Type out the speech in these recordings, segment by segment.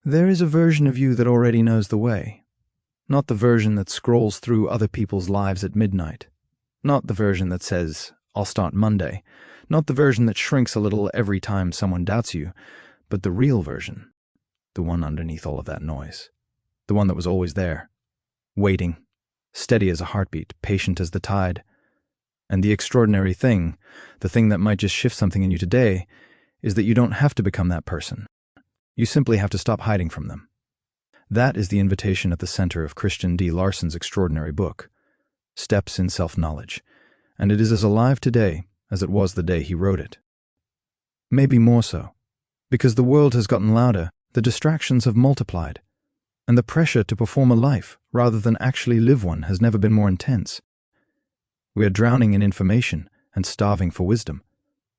There is a version of you that already knows the way. Not the version that scrolls through other people's lives at midnight. Not the version that says, "I'll start Monday." Not the version that shrinks a little every time someone doubts you, but the real version. The one underneath all of that noise. The one that was always there. Waiting. Steady as a heartbeat, patient as the tide. And the extraordinary thing, the thing that might just shift something in you today, is that you don't have to become that person. You simply have to stop hiding from them. That is the invitation at the center of Christian D. Larson's extraordinary book, Steps in Self-Knowledge, and it is as alive today as it was the day he wrote it. Maybe more so, because the world has gotten louder, the distractions have multiplied, and the pressure to perform a life rather than actually live one has never been more intense. We are drowning in information and starving for wisdom.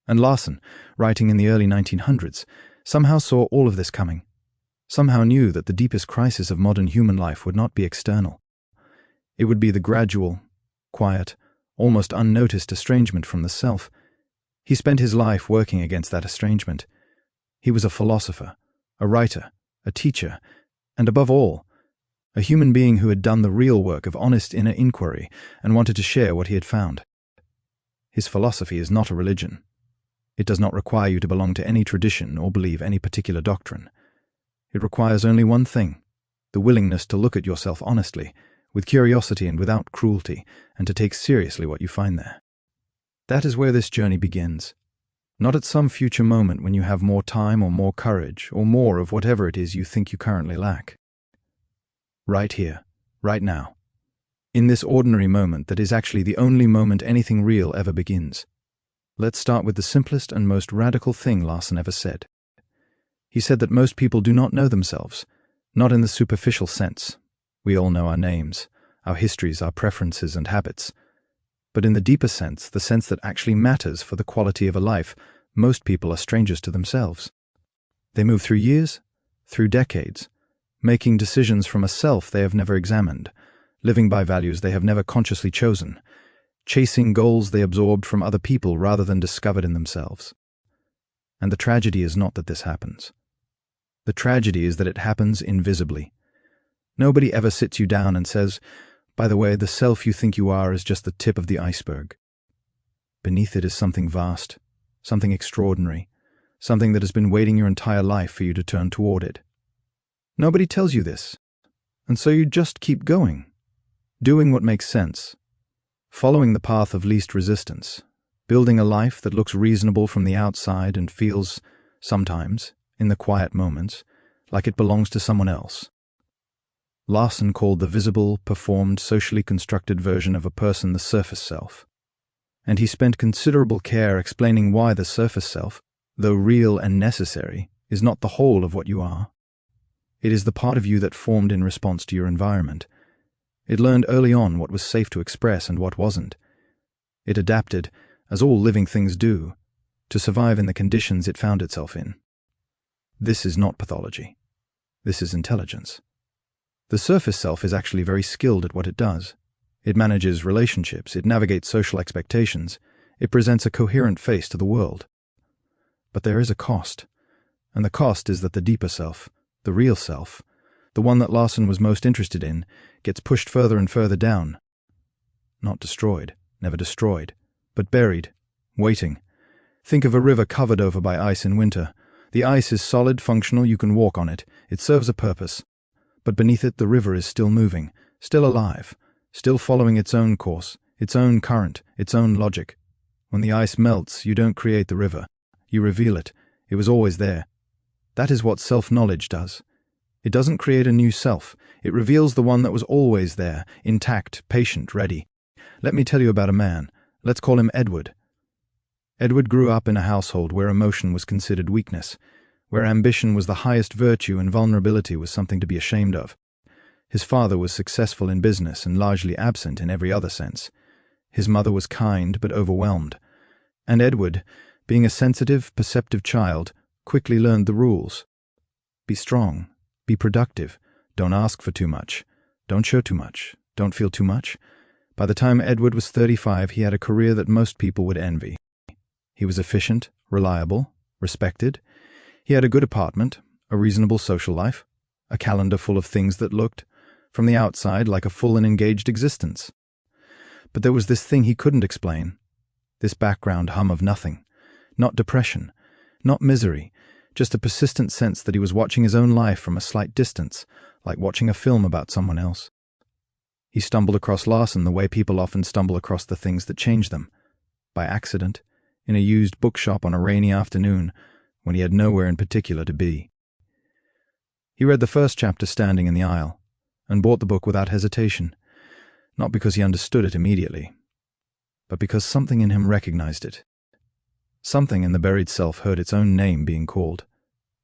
And Larson, writing in the early 1900s, somehow saw all of this coming. Somehow knew that the deepest crisis of modern human life would not be external. It would be the gradual, quiet, almost unnoticed estrangement from the self. He spent his life working against that estrangement. He was a philosopher, a writer, a teacher, and above all, a human being who had done the real work of honest inner inquiry and wanted to share what he had found. His philosophy is not a religion. It does not require you to belong to any tradition or believe any particular doctrine. It requires only one thing, the willingness to look at yourself honestly, with curiosity and without cruelty, and to take seriously what you find there. That is where this journey begins. Not at some future moment when you have more time or more courage or more of whatever it is you think you currently lack. Right here, right now. In this ordinary moment that is actually the only moment anything real ever begins. Let's start with the simplest and most radical thing Larson ever said. He said that most people do not know themselves, not in the superficial sense. We all know our names, our histories, our preferences and habits. But in the deeper sense, the sense that actually matters for the quality of a life, most people are strangers to themselves. They move through years, through decades, making decisions from a self they have never examined, living by values they have never consciously chosen, chasing goals they absorbed from other people rather than discovered in themselves. And the tragedy is not that this happens. The tragedy is that it happens invisibly. Nobody ever sits you down and says, "By the way, the self you think you are is just the tip of the iceberg. Beneath it is something vast, something extraordinary, something that has been waiting your entire life for you to turn toward it." Nobody tells you this, and so you just keep going, doing what makes sense, following the path of least resistance, building a life that looks reasonable from the outside and feels, sometimes, in the quiet moments, like it belongs to someone else. Larson called the visible, performed, socially constructed version of a person the surface self, and he spent considerable care explaining why the surface self, though real and necessary, is not the whole of what you are. It is the part of you that formed in response to your environment. It learned early on what was safe to express and what wasn't. It adapted, as all living things do, to survive in the conditions it found itself in. This is not pathology. This is intelligence. The surface self is actually very skilled at what it does. It manages relationships, it navigates social expectations, it presents a coherent face to the world. But there is a cost, and the cost is that the deeper self, the real self, the one that Larson was most interested in, gets pushed further and further down. Not destroyed, never destroyed, but buried, waiting. Think of a river covered over by ice in winter. The ice is solid, functional, you can walk on it. It serves a purpose. But beneath it, the river is still moving, still alive, still following its own course, its own current, its own logic. When the ice melts, you don't create the river. You reveal it. It was always there. That is what self-knowledge does. It doesn't create a new self. It reveals the one that was always there, intact, patient, ready. Let me tell you about a man. Let's call him Edward. Edward grew up in a household where emotion was considered weakness, where ambition was the highest virtue and vulnerability was something to be ashamed of. His father was successful in business and largely absent in every other sense. His mother was kind but overwhelmed. And Edward, being a sensitive, perceptive child, quickly learned the rules. Be strong. Be productive. Don't ask for too much. Don't show too much. Don't feel too much. By the time Edward was 35, he had a career that most people would envy. He was efficient, reliable, respected. He had a good apartment, a reasonable social life, a calendar full of things that looked, from the outside, like a full and engaged existence. But there was this thing he couldn't explain, this background hum of nothing, not depression, not misery, just a persistent sense that he was watching his own life from a slight distance, like watching a film about someone else. He stumbled across Larson the way people often stumble across the things that change them, by accident, in a used bookshop on a rainy afternoon when he had nowhere in particular to be. He read the first chapter standing in the aisle, and bought the book without hesitation, not because he understood it immediately, but because something in him recognized it. Something in the buried self heard its own name being called.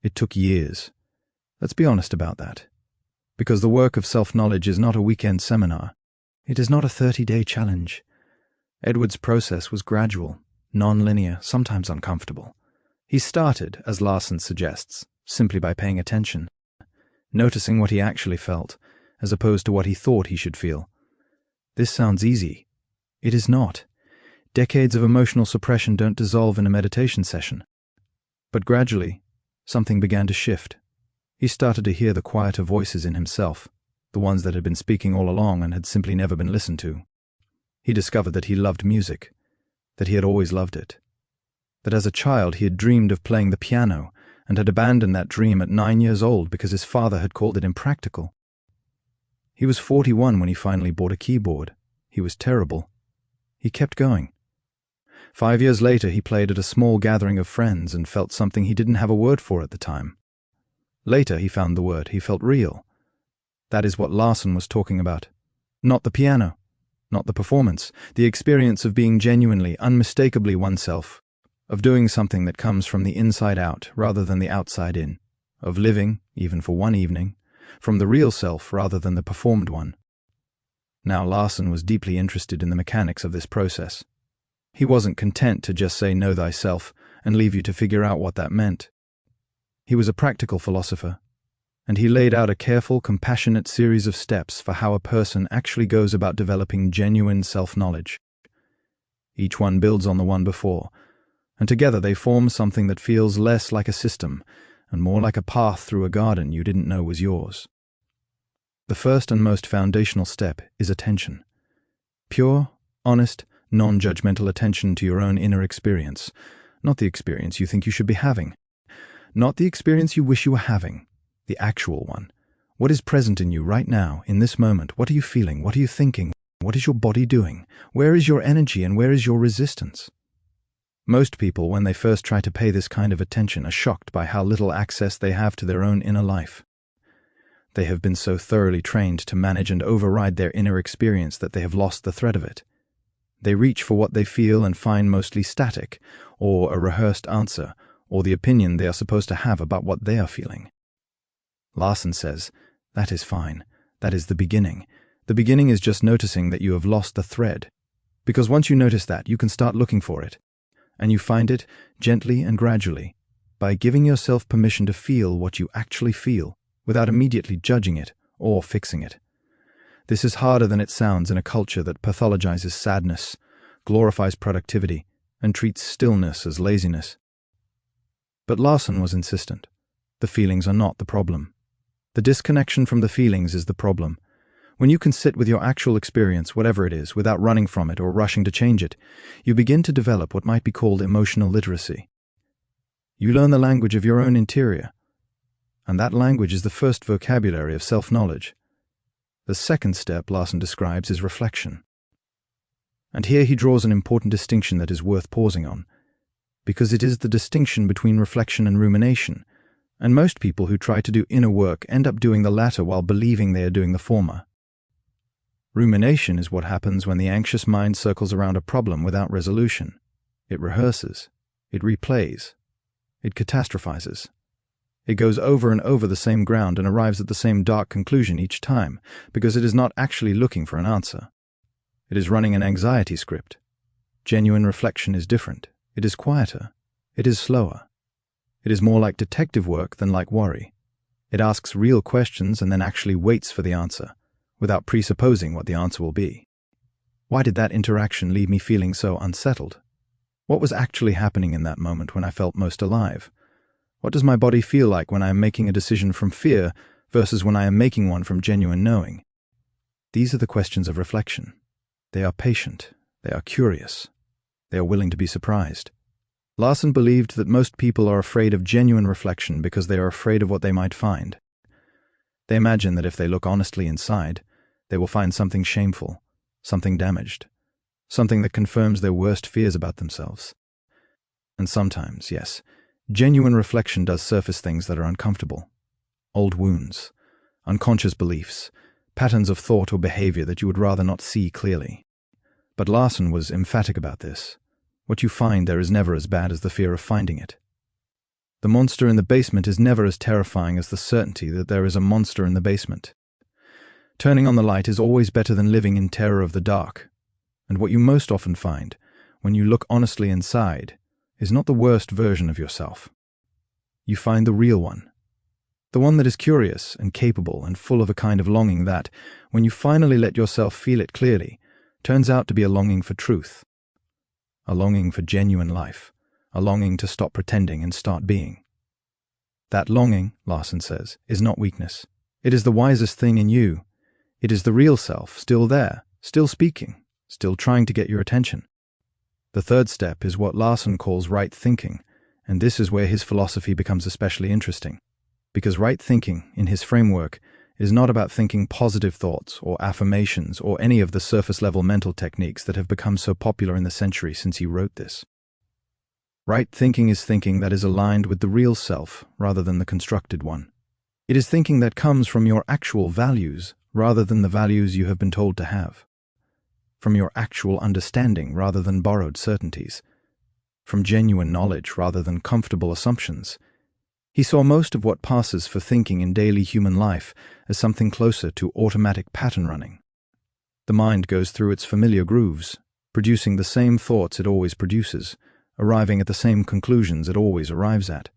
It took years. Let's be honest about that. Because the work of self-knowledge is not a weekend seminar. It is not a 30-day challenge. Edward's process was gradual, non-linear, sometimes uncomfortable. He started, as Larson suggests, simply by paying attention, noticing what he actually felt, as opposed to what he thought he should feel. This sounds easy. It is not. Decades of emotional suppression don't dissolve in a meditation session. But gradually, something began to shift. He started to hear the quieter voices in himself, the ones that had been speaking all along and had simply never been listened to. He discovered that he loved music, that he had always loved it, that as a child he had dreamed of playing the piano and had abandoned that dream at 9 years old because his father had called it impractical. He was 41 when he finally bought a keyboard. He was terrible. He kept going. 5 years later he played at a small gathering of friends and felt something he didn't have a word for at the time. Later he found the word. He felt real. That is what Larson was talking about. Not the piano, not the performance, the experience of being genuinely, unmistakably oneself, of doing something that comes from the inside out rather than the outside in, of living, even for one evening, from the real self rather than the performed one. Now Larson was deeply interested in the mechanics of this process. He wasn't content to just say know thyself and leave you to figure out what that meant. He was a practical philosopher, and he laid out a careful, compassionate series of steps for how a person actually goes about developing genuine self-knowledge. Each one builds on the one before, and together they form something that feels less like a system and more like a path through a garden you didn't know was yours. The first and most foundational step is attention. Pure, honest, non-judgmental attention to your own inner experience, not the experience you think you should be having. Not the experience you wish you were having, the actual one. What is present in you right now, in this moment? What are you feeling? What are you thinking? What is your body doing? Where is your energy and where is your resistance? Most people, when they first try to pay this kind of attention, are shocked by how little access they have to their own inner life. They have been so thoroughly trained to manage and override their inner experience that they have lost the thread of it. They reach for what they feel and find mostly static, or a rehearsed answer, or the opinion they are supposed to have about what they are feeling. Larson says, that is fine. That is the beginning. The beginning is just noticing that you have lost the thread. Because once you notice that, you can start looking for it. And you find it gently and gradually, by giving yourself permission to feel what you actually feel, without immediately judging it or fixing it. This is harder than it sounds in a culture that pathologizes sadness, glorifies productivity, and treats stillness as laziness. But Larson was insistent. The feelings are not the problem. The disconnection from the feelings is the problem. When you can sit with your actual experience, whatever it is, without running from it or rushing to change it, you begin to develop what might be called emotional literacy. You learn the language of your own interior, and that language is the first vocabulary of self-knowledge. The second step Larson describes is reflection. And here he draws an important distinction that is worth pausing on, because it is the distinction between reflection and rumination, and most people who try to do inner work end up doing the latter while believing they are doing the former. Rumination is what happens when the anxious mind circles around a problem without resolution. It rehearses, it replays, it catastrophizes. It goes over and over the same ground and arrives at the same dark conclusion each time, because it is not actually looking for an answer. It is running an anxiety script. Genuine reflection is different. It is quieter. It is slower. It is more like detective work than like worry. It asks real questions and then actually waits for the answer, without presupposing what the answer will be. Why did that interaction leave me feeling so unsettled? What was actually happening in that moment when I felt most alive? What does my body feel like when I am making a decision from fear versus when I am making one from genuine knowing? These are the questions of reflection. They are patient. They are curious. They are willing to be surprised. Larson believed that most people are afraid of genuine reflection because they are afraid of what they might find. They imagine that if they look honestly inside, they will find something shameful, something damaged, something that confirms their worst fears about themselves. And sometimes, yes, genuine reflection does surface things that are uncomfortable. Old wounds, unconscious beliefs, patterns of thought or behavior that you would rather not see clearly. But Larson was emphatic about this. What you find there is never as bad as the fear of finding it. The monster in the basement is never as terrifying as the certainty that there is a monster in the basement. Turning on the light is always better than living in terror of the dark. And what you most often find, when you look honestly inside, is not the worst version of yourself. You find the real one. The one that is curious and capable and full of a kind of longing that, when you finally let yourself feel it clearly, turns out to be a longing for truth. A longing for genuine life. A longing to stop pretending and start being. That longing, Larson says, is not weakness. It is the wisest thing in you. It is the real self, still there, still speaking, still trying to get your attention. The third step is what Larson calls right thinking, and this is where his philosophy becomes especially interesting. Because right thinking, in his framework, is not about thinking positive thoughts or affirmations or any of the surface-level mental techniques that have become so popular in the century since he wrote this. Right thinking is thinking that is aligned with the real self rather than the constructed one. It is thinking that comes from your actual values rather than the values you have been told to have. From your actual understanding rather than borrowed certainties. From genuine knowledge rather than comfortable assumptions. He saw most of what passes for thinking in daily human life as something closer to automatic pattern running. The mind goes through its familiar grooves, producing the same thoughts it always produces, arriving at the same conclusions it always arrives at,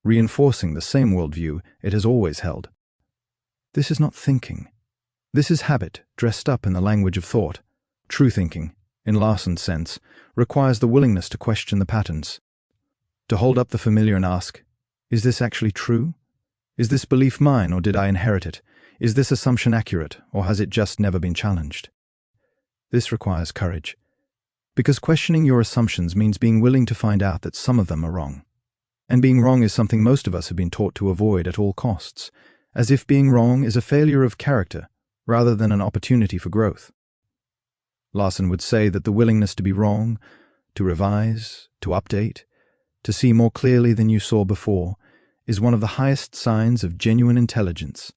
reinforcing the same worldview it has always held. This is not thinking. This is habit dressed up in the language of thought. True thinking, in Larson's sense, requires the willingness to question the patterns, to hold up the familiar and ask, is this actually true? Is this belief mine, or did I inherit it? Is this assumption accurate, or has it just never been challenged? This requires courage, because questioning your assumptions means being willing to find out that some of them are wrong. And being wrong is something most of us have been taught to avoid at all costs, as if being wrong is a failure of character rather than an opportunity for growth. Larson would say that the willingness to be wrong, to revise, to update, to see more clearly than you saw before, is one of the highest signs of genuine intelligence.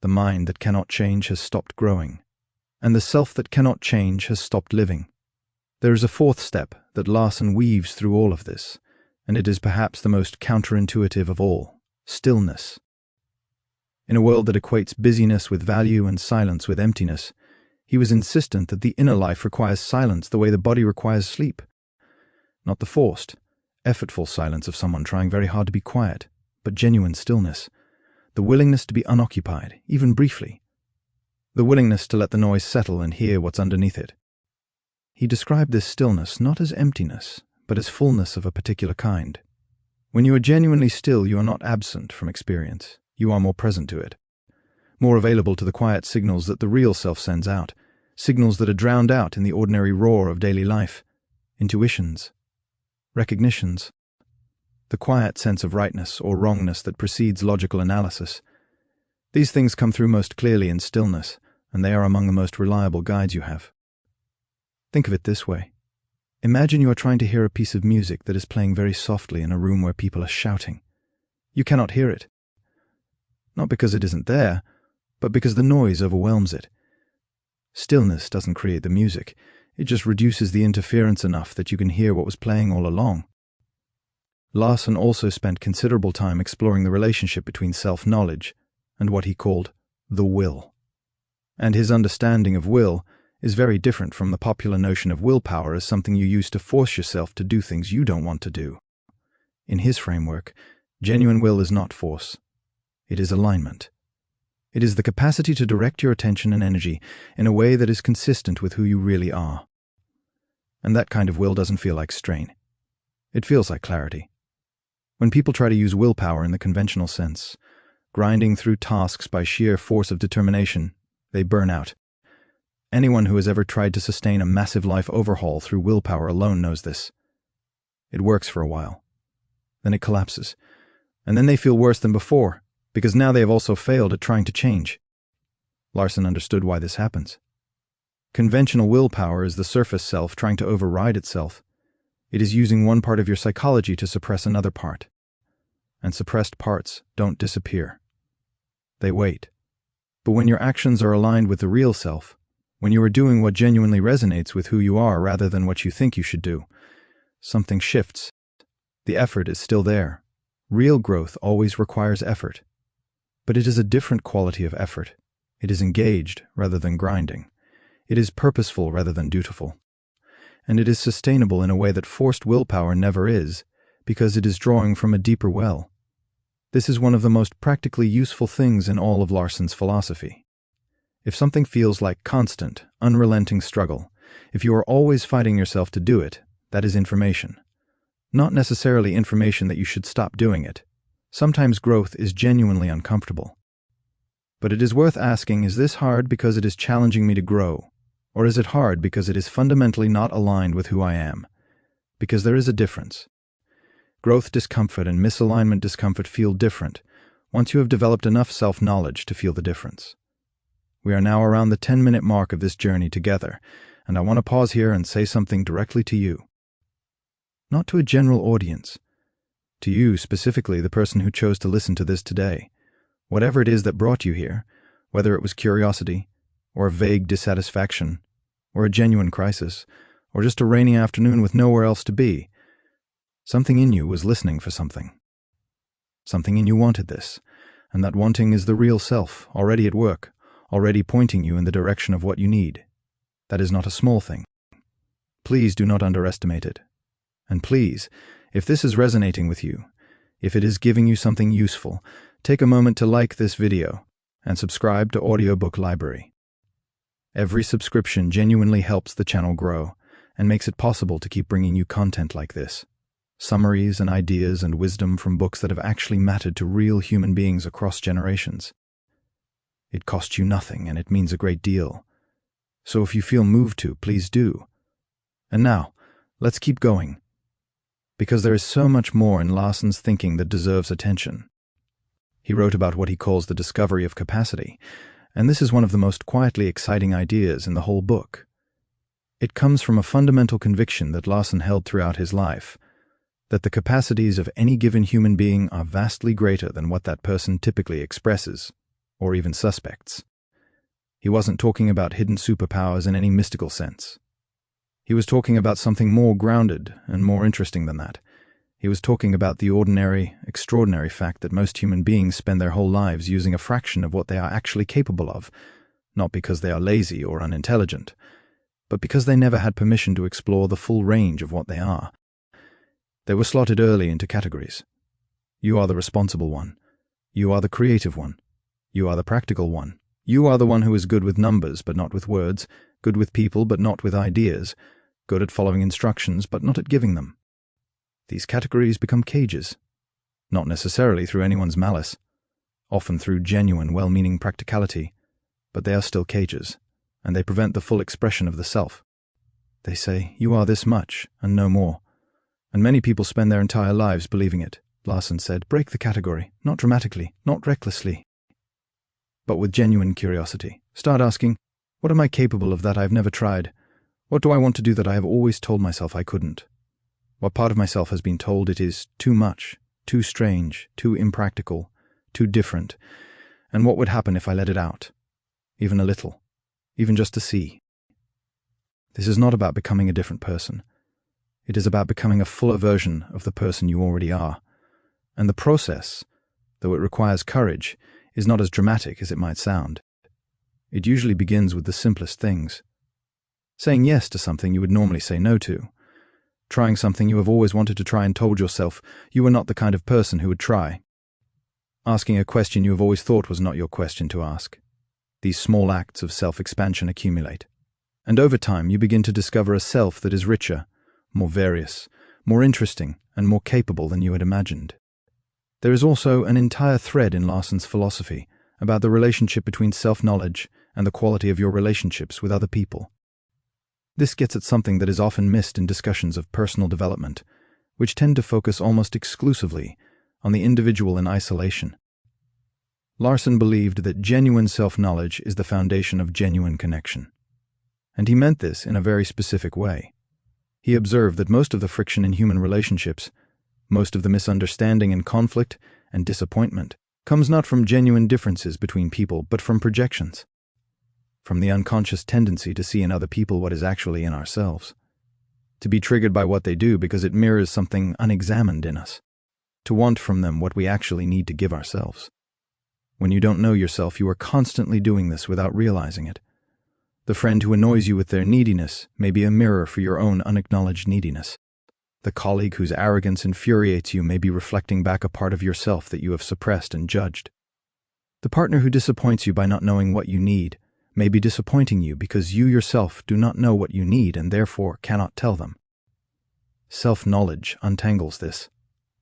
The mind that cannot change has stopped growing, and the self that cannot change has stopped living. There is a fourth step that Larson weaves through all of this, and it is perhaps the most counterintuitive of all: stillness. In a world that equates busyness with value and silence with emptiness, he was insistent that the inner life requires silence the way the body requires sleep. Not the forced, effortful silence of someone trying very hard to be quiet, but genuine stillness. The willingness to be unoccupied, even briefly. The willingness to let the noise settle and hear what's underneath it. He described this stillness not as emptiness, but as fullness of a particular kind. When you are genuinely still, you are not absent from experience. You are more present to it. More available to the quiet signals that the real self sends out, signals that are drowned out in the ordinary roar of daily life, intuitions, recognitions, the quiet sense of rightness or wrongness that precedes logical analysis. These things come through most clearly in stillness, and they are among the most reliable guides you have. Think of it this way. Imagine you are trying to hear a piece of music that is playing very softly in a room where people are shouting. You cannot hear it. Not because it isn't there, but because the noise overwhelms it. Stillness doesn't create the music. It just reduces the interference enough that you can hear what was playing all along. Larson also spent considerable time exploring the relationship between self-knowledge and what he called the will. And his understanding of will is very different from the popular notion of willpower as something you use to force yourself to do things you don't want to do. In his framework, genuine will is not force. It is alignment. It is the capacity to direct your attention and energy in a way that is consistent with who you really are. And that kind of will doesn't feel like strain. It feels like clarity. When people try to use willpower in the conventional sense, grinding through tasks by sheer force of determination, they burn out. Anyone who has ever tried to sustain a massive life overhaul through willpower alone knows this. It works for a while. Then it collapses. And then they feel worse than before, because now they have also failed at trying to change. Larson understood why this happens. Conventional willpower is the surface self trying to override itself. It is using one part of your psychology to suppress another part. And suppressed parts don't disappear. They wait. But when your actions are aligned with the real self, when you are doing what genuinely resonates with who you are rather than what you think you should do, something shifts. The effort is still there. Real growth always requires effort. But it is a different quality of effort. It is engaged rather than grinding. It is purposeful rather than dutiful. And it is sustainable in a way that forced willpower never is, because it is drawing from a deeper well. This is one of the most practically useful things in all of Larson's philosophy. If something feels like constant, unrelenting struggle, if you are always fighting yourself to do it, that is information. Not necessarily information that you should stop doing it. Sometimes growth is genuinely uncomfortable. But it is worth asking, is this hard because it is challenging me to grow? Or is it hard because it is fundamentally not aligned with who I am? Because there is a difference. Growth discomfort and misalignment discomfort feel different once you have developed enough self-knowledge to feel the difference. We are now around the 10-minute mark of this journey together, and I want to pause here and say something directly to you. Not to a general audience. To you, specifically the person who chose to listen to this today. Whatever it is that brought you here, whether it was curiosity, or a vague dissatisfaction, or a genuine crisis, or just a rainy afternoon with nowhere else to be, something in you was listening for something. Something in you wanted this, and that wanting is the real self, already at work, already pointing you in the direction of what you need. That is not a small thing. Please do not underestimate it. And please, if this is resonating with you, if it is giving you something useful, take a moment to like this video and subscribe to Audiobook Library. Every subscription genuinely helps the channel grow and makes it possible to keep bringing you content like this. Summaries and ideas and wisdom from books that have actually mattered to real human beings across generations. It costs you nothing and it means a great deal. So if you feel moved to, please do. And now, let's keep going. Because there is so much more in Larson's thinking that deserves attention. He wrote about what he calls the discovery of capacity, and this is one of the most quietly exciting ideas in the whole book. It comes from a fundamental conviction that Larson held throughout his life, that the capacities of any given human being are vastly greater than what that person typically expresses, or even suspects. He wasn't talking about hidden superpowers in any mystical sense. He was talking about something more grounded and more interesting than that. He was talking about the ordinary, extraordinary fact that most human beings spend their whole lives using a fraction of what they are actually capable of, not because they are lazy or unintelligent, but because they never had permission to explore the full range of what they are. They were slotted early into categories. You are the responsible one. You are the creative one. You are the practical one. You are the one who is good with numbers but not with words, good with people but not with ideas, good at following instructions but not at giving them. These categories become cages, not necessarily through anyone's malice, often through genuine, well-meaning practicality, but they are still cages, and they prevent the full expression of the self. They say, you are this much, and no more. And many people spend their entire lives believing it. Larson said, break the category, not dramatically, not recklessly, but with genuine curiosity. Start asking, what am I capable of that I have never tried? What do I want to do that I have always told myself I couldn't? What part of myself has been told it is too much, too strange, too impractical, too different? And what would happen if I let it out? Even a little, even just to see. This is not about becoming a different person. It is about becoming a fuller version of the person you already are. And the process, though it requires courage, is not as dramatic as it might sound. It usually begins with the simplest things. Saying yes to something you would normally say no to. Trying something you have always wanted to try and told yourself you were not the kind of person who would try. Asking a question you have always thought was not your question to ask. These small acts of self-expansion accumulate. And over time you begin to discover a self that is richer, more various, more interesting, and more capable than you had imagined. There is also an entire thread in Larson's philosophy about the relationship between self-knowledge and the quality of your relationships with other people. This gets at something that is often missed in discussions of personal development, which tend to focus almost exclusively on the individual in isolation. Larson believed that genuine self-knowledge is the foundation of genuine connection. And he meant this in a very specific way. He observed that most of the friction in human relationships, most of the misunderstanding and conflict and disappointment, comes not from genuine differences between people, but from projections, from the unconscious tendency to see in other people what is actually in ourselves, to be triggered by what they do because it mirrors something unexamined in us, to want from them what we actually need to give ourselves. When you don't know yourself, you are constantly doing this without realizing it. The friend who annoys you with their neediness may be a mirror for your own unacknowledged neediness. The colleague whose arrogance infuriates you may be reflecting back a part of yourself that you have suppressed and judged. The partner who disappoints you by not knowing what you need may be disappointing you because you yourself do not know what you need and therefore cannot tell them. Self-knowledge untangles this,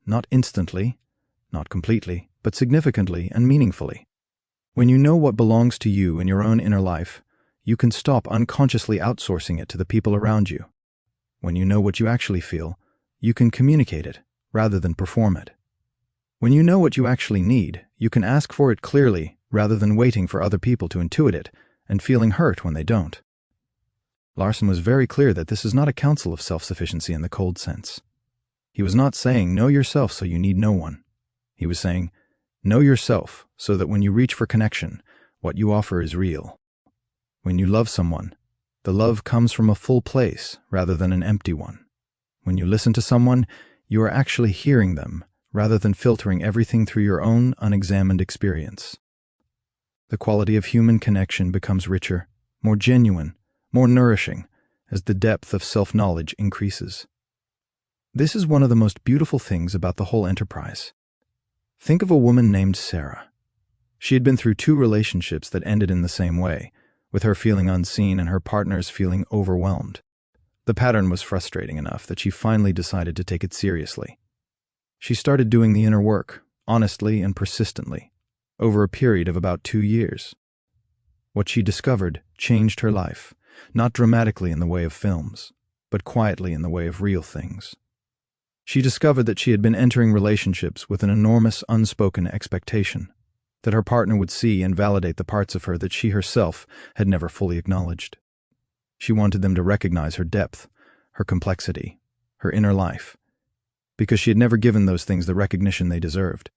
not instantly, not completely, but significantly and meaningfully. When you know what belongs to you in your own inner life, you can stop unconsciously outsourcing it to the people around you. When you know what you actually feel, you can communicate it rather than perform it. When you know what you actually need, you can ask for it clearly rather than waiting for other people to intuit it and feeling hurt when they don't. Larson was very clear that this is not a counsel of self-sufficiency in the cold sense. He was not saying, know yourself so you need no one. He was saying, know yourself so that when you reach for connection, what you offer is real. When you love someone, the love comes from a full place rather than an empty one. When you listen to someone, you are actually hearing them rather than filtering everything through your own unexamined experience. The quality of human connection becomes richer, more genuine, more nourishing as the depth of self-knowledge increases. This is one of the most beautiful things about the whole enterprise. Think of a woman named Sarah. She had been through 2 relationships that ended in the same way, with her feeling unseen and her partner's feeling overwhelmed. The pattern was frustrating enough that she finally decided to take it seriously. She started doing the inner work, honestly and persistently, over a period of about 2 years. What she discovered changed her life, not dramatically in the way of films, but quietly in the way of real things. She discovered that she had been entering relationships with an enormous unspoken expectation, that her partner would see and validate the parts of her that she herself had never fully acknowledged. She wanted them to recognize her depth, her complexity, her inner life, because she had never given those things the recognition they deserved.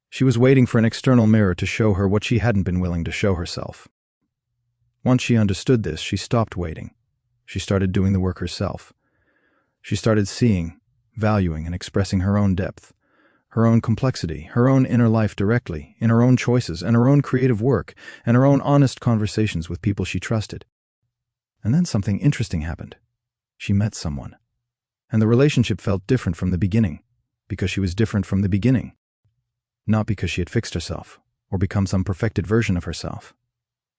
She was waiting for an external mirror to show her what she hadn't been willing to show herself. Once she understood this, she stopped waiting. She started doing the work herself. She started seeing, valuing, and expressing her own depth, her own complexity, her own inner life directly, in her own choices, and her own creative work, and her own honest conversations with people she trusted. And then something interesting happened. She met someone. And the relationship felt different from the beginning, because she was different from the beginning. Not because she had fixed herself, or become some perfected version of herself,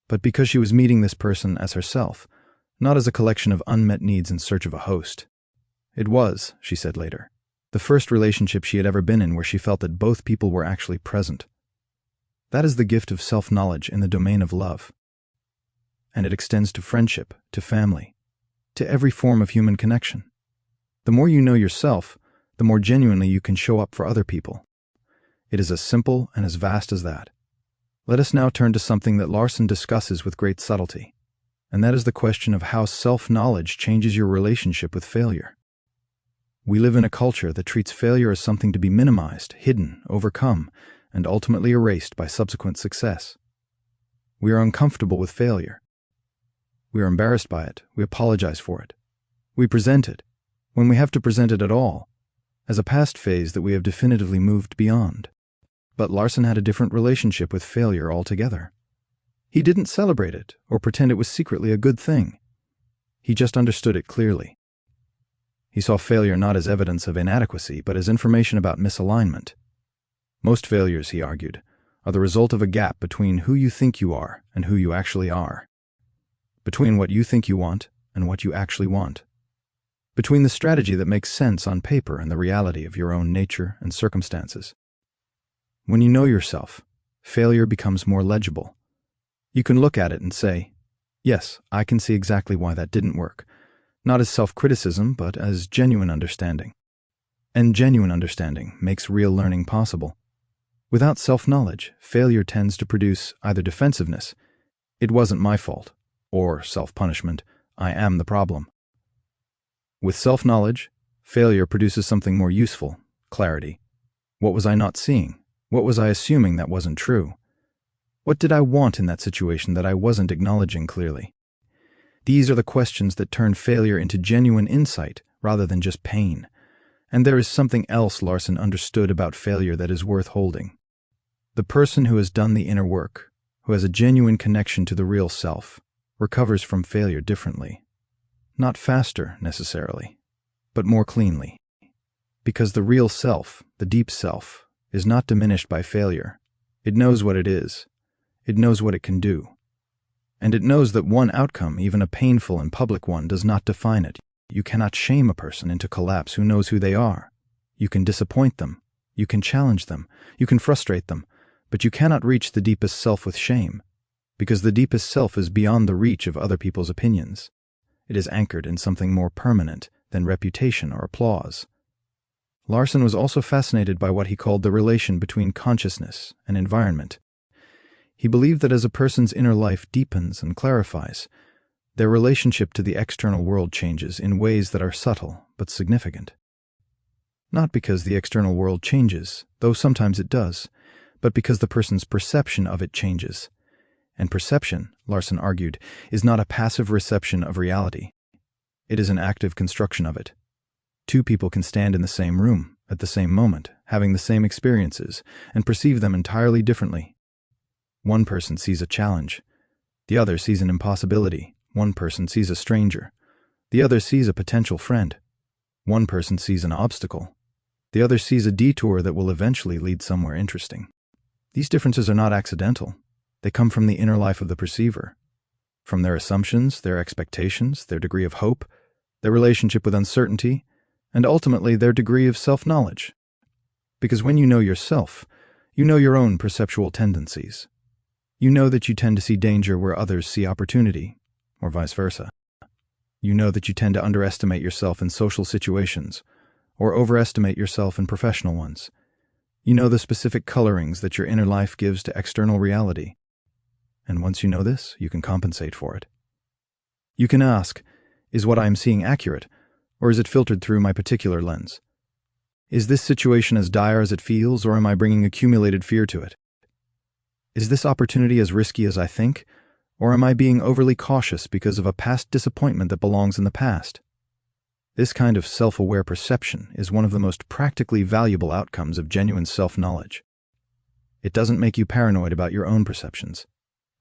but because she was meeting this person as herself, not as a collection of unmet needs in search of a host. It was, she said later, the first relationship she had ever been in where she felt that both people were actually present. That is the gift of self-knowledge in the domain of love. And it extends to friendship, to family, to every form of human connection. The more you know yourself, the more genuinely you can show up for other people. It is as simple and as vast as that. Let us now turn to something that Larson discusses with great subtlety, and that is the question of how self-knowledge changes your relationship with failure. We live in a culture that treats failure as something to be minimized, hidden, overcome, and ultimately erased by subsequent success. We are uncomfortable with failure. We are embarrassed by it. We apologize for it. We present it, when we have to present it at all, as a past phase that we have definitively moved beyond. But Larson had a different relationship with failure altogether. He didn't celebrate it or pretend it was secretly a good thing. He just understood it clearly. He saw failure not as evidence of inadequacy, but as information about misalignment. Most failures, he argued, are the result of a gap between who you think you are and who you actually are. Between what you think you want and what you actually want. Between the strategy that makes sense on paper and the reality of your own nature and circumstances. When you know yourself, failure becomes more legible. You can look at it and say, yes, I can see exactly why that didn't work. Not as self-criticism, but as genuine understanding. And genuine understanding makes real learning possible. Without self-knowledge, failure tends to produce either defensiveness, it wasn't my fault, or self-punishment, I am the problem. With self-knowledge, failure produces something more useful, clarity. What was I not seeing? What was I assuming that wasn't true? What did I want in that situation that I wasn't acknowledging clearly? These are the questions that turn failure into genuine insight rather than just pain. And there is something else Larson understood about failure that is worth holding. The person who has done the inner work, who has a genuine connection to the real self, recovers from failure differently. Not faster, necessarily, but more cleanly. Because the real self, the deep self, is not diminished by failure. It knows what it is. It knows what it can do. And it knows that one outcome, even a painful and public one, does not define it. You cannot shame a person into collapse who knows who they are. You can disappoint them. You can challenge them. You can frustrate them. But you cannot reach the deepest self with shame, because the deepest self is beyond the reach of other people's opinions. It is anchored in something more permanent than reputation or applause. Larson was also fascinated by what he called the relation between consciousness and environment. He believed that as a person's inner life deepens and clarifies, their relationship to the external world changes in ways that are subtle but significant. Not because the external world changes, though sometimes it does, but because the person's perception of it changes. And perception, Larson argued, is not a passive reception of reality. It is an active construction of it. Two people can stand in the same room, at the same moment, having the same experiences, and perceive them entirely differently. One person sees a challenge. The other sees an impossibility. One person sees a stranger. The other sees a potential friend. One person sees an obstacle. The other sees a detour that will eventually lead somewhere interesting. These differences are not accidental. They come from the inner life of the perceiver, from their assumptions, their expectations, their degree of hope, their relationship with uncertainty, and ultimately their degree of self-knowledge. Because when you know yourself, you know your own perceptual tendencies. You know that you tend to see danger where others see opportunity, or vice versa. You know that you tend to underestimate yourself in social situations, or overestimate yourself in professional ones. You know the specific colorings that your inner life gives to external reality. And once you know this, you can compensate for it. You can ask, is what I am seeing accurate, or is it filtered through my particular lens? Is this situation as dire as it feels, or am I bringing accumulated fear to it? Is this opportunity as risky as I think, or am I being overly cautious because of a past disappointment that belongs in the past? This kind of self-aware perception is one of the most practically valuable outcomes of genuine self-knowledge. It doesn't make you paranoid about your own perceptions.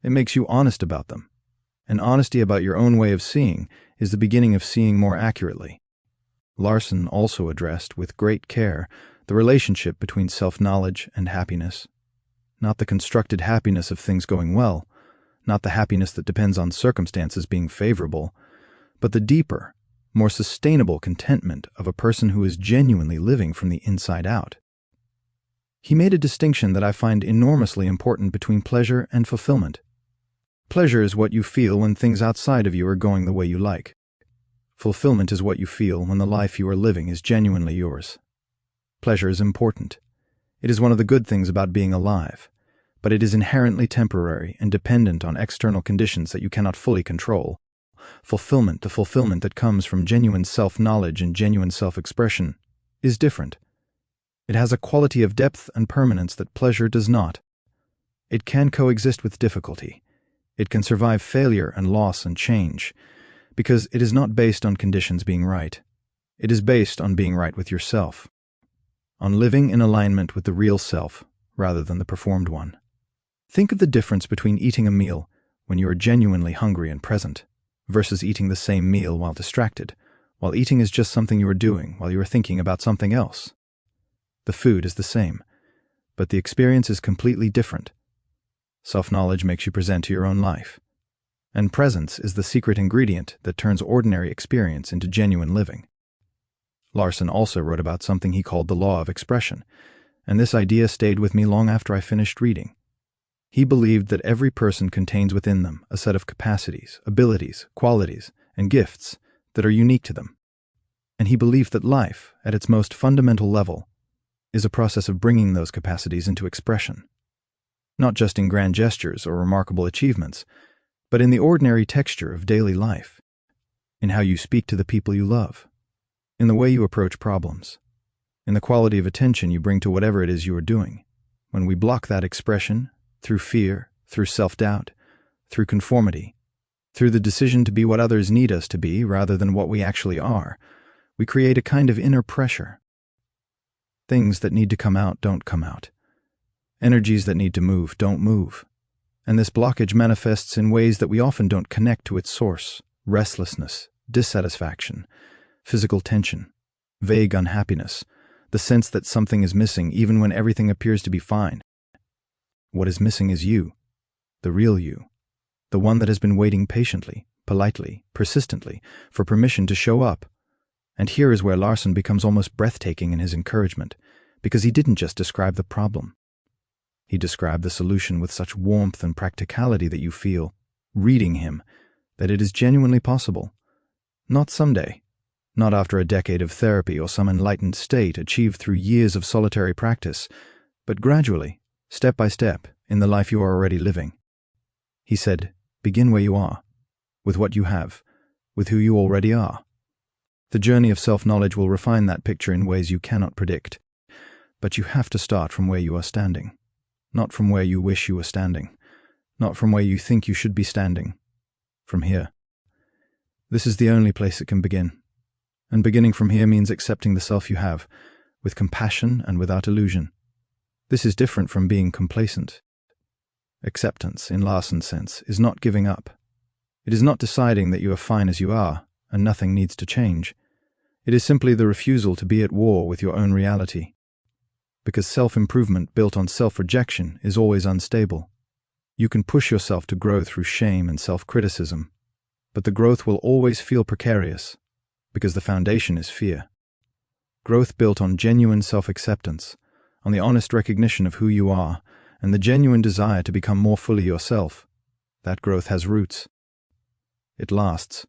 It makes you honest about them. And honesty about your own way of seeing is the beginning of seeing more accurately. Larson also addressed with great care the relationship between self-knowledge and happiness. Not the constructed happiness of things going well, not the happiness that depends on circumstances being favorable, but the deeper, more sustainable contentment of a person who is genuinely living from the inside out. He made a distinction that I find enormously important between pleasure and fulfillment. Pleasure is what you feel when things outside of you are going the way you like. Fulfillment is what you feel when the life you are living is genuinely yours. Pleasure is important. It is one of the good things about being alive, but it is inherently temporary and dependent on external conditions that you cannot fully control. Fulfillment, the fulfillment that comes from genuine self-knowledge and genuine self-expression, is different. It has a quality of depth and permanence that pleasure does not. It can coexist with difficulty. It can survive failure and loss and change, because it is not based on conditions being right. It is based on being right with yourself, on living in alignment with the real self rather than the performed one. Think of the difference between eating a meal when you are genuinely hungry and present, versus eating the same meal while distracted, while eating is just something you are doing while you are thinking about something else. The food is the same, but the experience is completely different. Self-knowledge makes you present to your own life, and presence is the secret ingredient that turns ordinary experience into genuine living. Larson also wrote about something he called the law of expression, and this idea stayed with me long after I finished reading. He believed that every person contains within them a set of capacities, abilities, qualities, and gifts that are unique to them. And he believed that life, at its most fundamental level, is a process of bringing those capacities into expression. Not just in grand gestures or remarkable achievements, but in the ordinary texture of daily life, in how you speak to the people you love, in the way you approach problems, in the quality of attention you bring to whatever it is you are doing. When we block that expression, through fear, through self-doubt, through conformity, through the decision to be what others need us to be rather than what we actually are, we create a kind of inner pressure. Things that need to come out don't come out. Energies that need to move don't move. And this blockage manifests in ways that we often don't connect to its source: restlessness, dissatisfaction, physical tension, vague unhappiness, the sense that something is missing even when everything appears to be fine. What is missing is you, the real you, the one that has been waiting patiently, politely, persistently, for permission to show up. And here is where Larson becomes almost breathtaking in his encouragement, because he didn't just describe the problem. He described the solution with such warmth and practicality that you feel, reading him, that it is genuinely possible. Not someday, not after a decade of therapy or some enlightened state achieved through years of solitary practice, but gradually, step by step, in the life you are already living. He said, begin where you are, with what you have, with who you already are. The journey of self-knowledge will refine that picture in ways you cannot predict, but you have to start from where you are standing, not from where you wish you were standing, not from where you think you should be standing, from here. This is the only place it can begin, and beginning from here means accepting the self you have, with compassion and without illusion. This is different from being complacent. Acceptance, in Larson's sense, is not giving up. It is not deciding that you are fine as you are, and nothing needs to change. It is simply the refusal to be at war with your own reality. Because self-improvement built on self-rejection is always unstable. You can push yourself to grow through shame and self-criticism, but the growth will always feel precarious, because the foundation is fear. Growth built on genuine self-acceptance, on the honest recognition of who you are, and the genuine desire to become more fully yourself, that growth has roots. It lasts.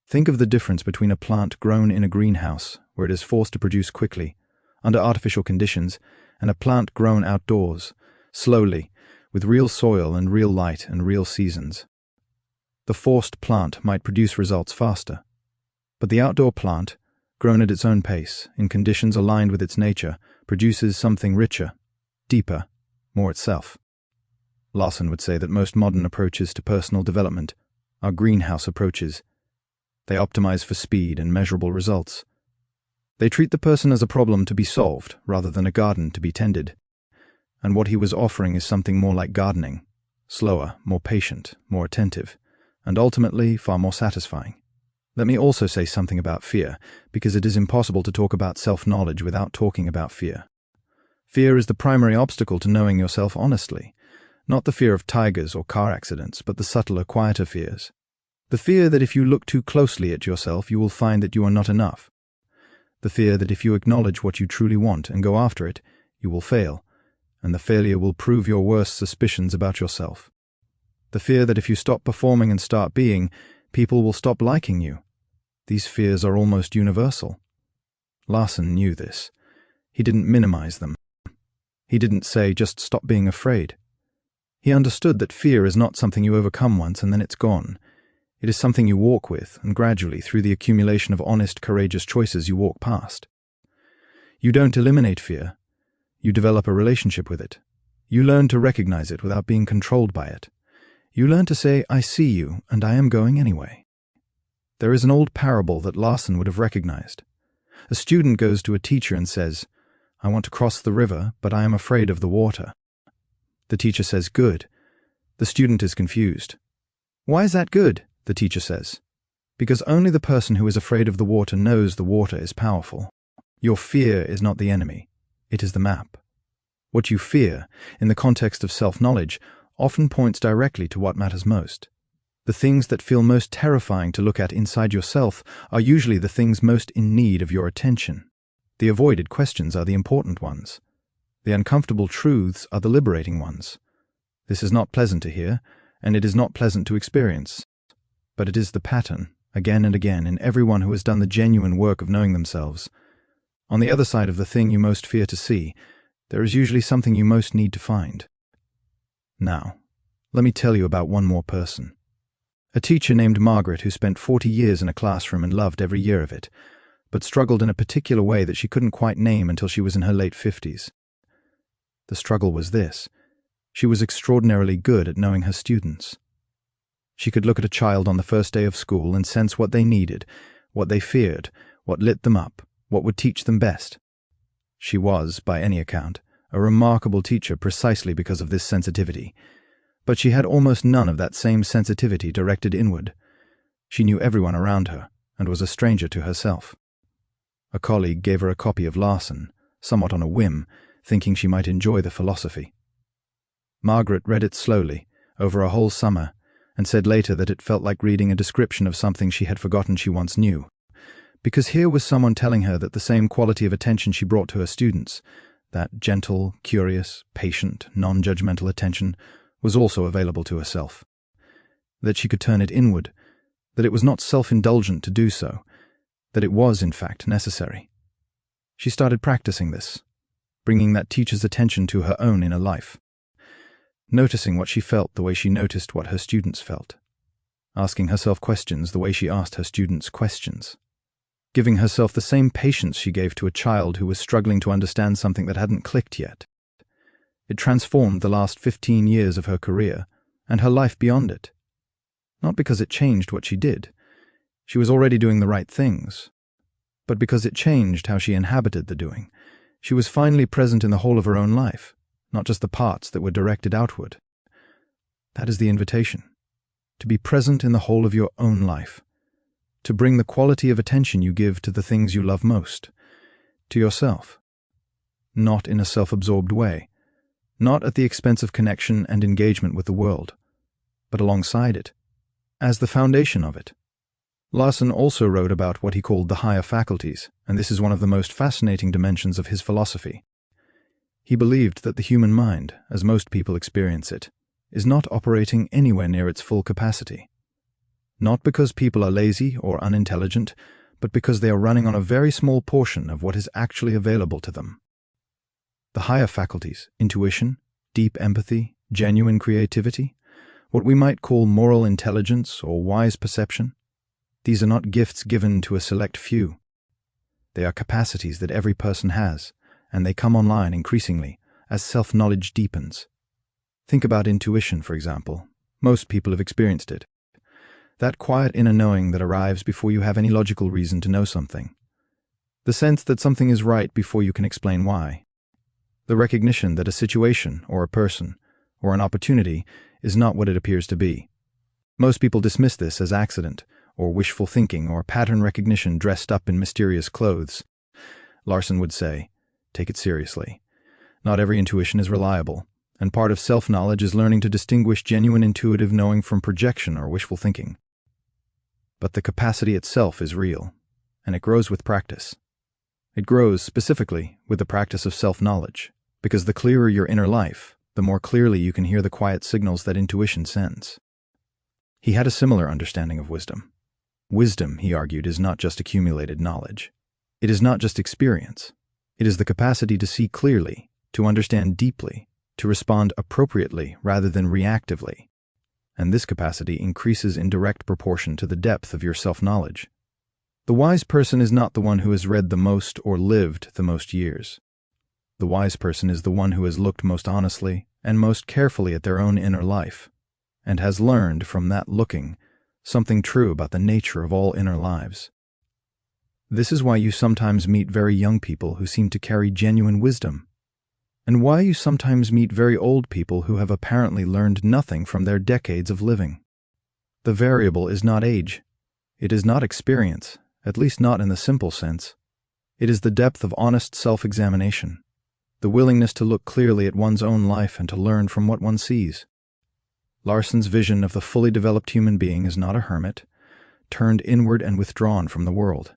Think of the difference between a plant grown in a greenhouse, where it is forced to produce quickly, under artificial conditions, and a plant grown outdoors, slowly, with real soil and real light and real seasons. The forced plant might produce results faster, but the outdoor plant, grown at its own pace, in conditions aligned with its nature, produces something richer, deeper, more itself. Larson would say that most modern approaches to personal development are greenhouse approaches. They optimize for speed and measurable results. They treat the person as a problem to be solved rather than a garden to be tended. And what he was offering is something more like gardening, slower, more patient, more attentive, and ultimately far more satisfying. Let me also say something about fear, because it is impossible to talk about self-knowledge without talking about fear. Fear is the primary obstacle to knowing yourself honestly, not the fear of tigers or car accidents, but the subtler, quieter fears. The fear that if you look too closely at yourself, you will find that you are not enough. The fear that if you acknowledge what you truly want and go after it, you will fail, and the failure will prove your worst suspicions about yourself. The fear that if you stop performing and start being, people will stop liking you. These fears are almost universal. Larson knew this. He didn't minimize them. He didn't say, just stop being afraid. He understood that fear is not something you overcome once and then it's gone. It is something you walk with, and gradually, through the accumulation of honest, courageous choices, you walk past. You don't eliminate fear. You develop a relationship with it. You learn to recognize it without being controlled by it. You learn to say, I see you, and I am going anyway. There is an old parable that Larson would have recognized. A student goes to a teacher and says, I want to cross the river, but I am afraid of the water. The teacher says, good. The student is confused. Why is that good? The teacher says. Because only the person who is afraid of the water knows the water is powerful. Your fear is not the enemy. It is the map. What you fear, in the context of self-knowledge, often points directly to what matters most. The things that feel most terrifying to look at inside yourself are usually the things most in need of your attention. The avoided questions are the important ones. The uncomfortable truths are the liberating ones. This is not pleasant to hear, and it is not pleasant to experience. But it is the pattern, again and again, in everyone who has done the genuine work of knowing themselves. On the other side of the thing you most fear to see, there is usually something you most need to find. Now, let me tell you about one more person. A teacher named Margaret who spent 40 years in a classroom and loved every year of it, but struggled in a particular way that she couldn't quite name until she was in her late 50s. The struggle was this: she was extraordinarily good at knowing her students. She could look at a child on the first day of school and sense what they needed, what they feared, what lit them up, what would teach them best. She was, by any account, a remarkable teacher precisely because of this sensitivity, but she had almost none of that same sensitivity directed inward. She knew everyone around her, and was a stranger to herself. A colleague gave her a copy of Larson, somewhat on a whim, thinking she might enjoy the philosophy. Margaret read it slowly, over a whole summer, and said later that it felt like reading a description of something she had forgotten she once knew, because here was someone telling her that the same quality of attention she brought to her students, that gentle, curious, patient, non-judgmental attention, was also available to herself. That she could turn it inward, that it was not self-indulgent to do so, that it was, in fact, necessary. She started practicing this, bringing that teacher's attention to her own inner life, noticing what she felt the way she noticed what her students felt, asking herself questions the way she asked her students questions, giving herself the same patience she gave to a child who was struggling to understand something that hadn't clicked yet. It transformed the last 15 years of her career and her life beyond it. Not because it changed what she did. She was already doing the right things. But because it changed how she inhabited the doing. She was finally present in the whole of her own life, not just the parts that were directed outward. That is the invitation. To be present in the whole of your own life. To bring the quality of attention you give to the things you love most. To yourself. Not in a self-absorbed way. Not at the expense of connection and engagement with the world, but alongside it, as the foundation of it. Larson also wrote about what he called the higher faculties, and this is one of the most fascinating dimensions of his philosophy. He believed that the human mind, as most people experience it, is not operating anywhere near its full capacity. Not because people are lazy or unintelligent, but because they are running on a very small portion of what is actually available to them. The higher faculties, intuition, deep empathy, genuine creativity, what we might call moral intelligence or wise perception, these are not gifts given to a select few. They are capacities that every person has, and they come online increasingly as self-knowledge deepens. Think about intuition, for example. Most people have experienced it. That quiet inner knowing that arrives before you have any logical reason to know something. The sense that something is right before you can explain why. The recognition that a situation, or a person, or an opportunity is not what it appears to be. Most people dismiss this as accident, or wishful thinking, or pattern recognition dressed up in mysterious clothes. Larson would say, take it seriously. Not every intuition is reliable, and part of self-knowledge is learning to distinguish genuine intuitive knowing from projection or wishful thinking. But the capacity itself is real, and it grows with practice. It grows, specifically, with the practice of self-knowledge, because the clearer your inner life, the more clearly you can hear the quiet signals that intuition sends. He had a similar understanding of wisdom. Wisdom, he argued, is not just accumulated knowledge. It is not just experience. It is the capacity to see clearly, to understand deeply, to respond appropriately rather than reactively. And this capacity increases in direct proportion to the depth of your self-knowledge. The wise person is not the one who has read the most or lived the most years. The wise person is the one who has looked most honestly and most carefully at their own inner life, and has learned from that looking something true about the nature of all inner lives. This is why you sometimes meet very young people who seem to carry genuine wisdom, and why you sometimes meet very old people who have apparently learned nothing from their decades of living. The variable is not age. It is not experience, at least not in the simple sense. It is the depth of honest self-examination, the willingness to look clearly at one's own life and to learn from what one sees. Larson's vision of the fully developed human being is not a hermit, turned inward and withdrawn from the world.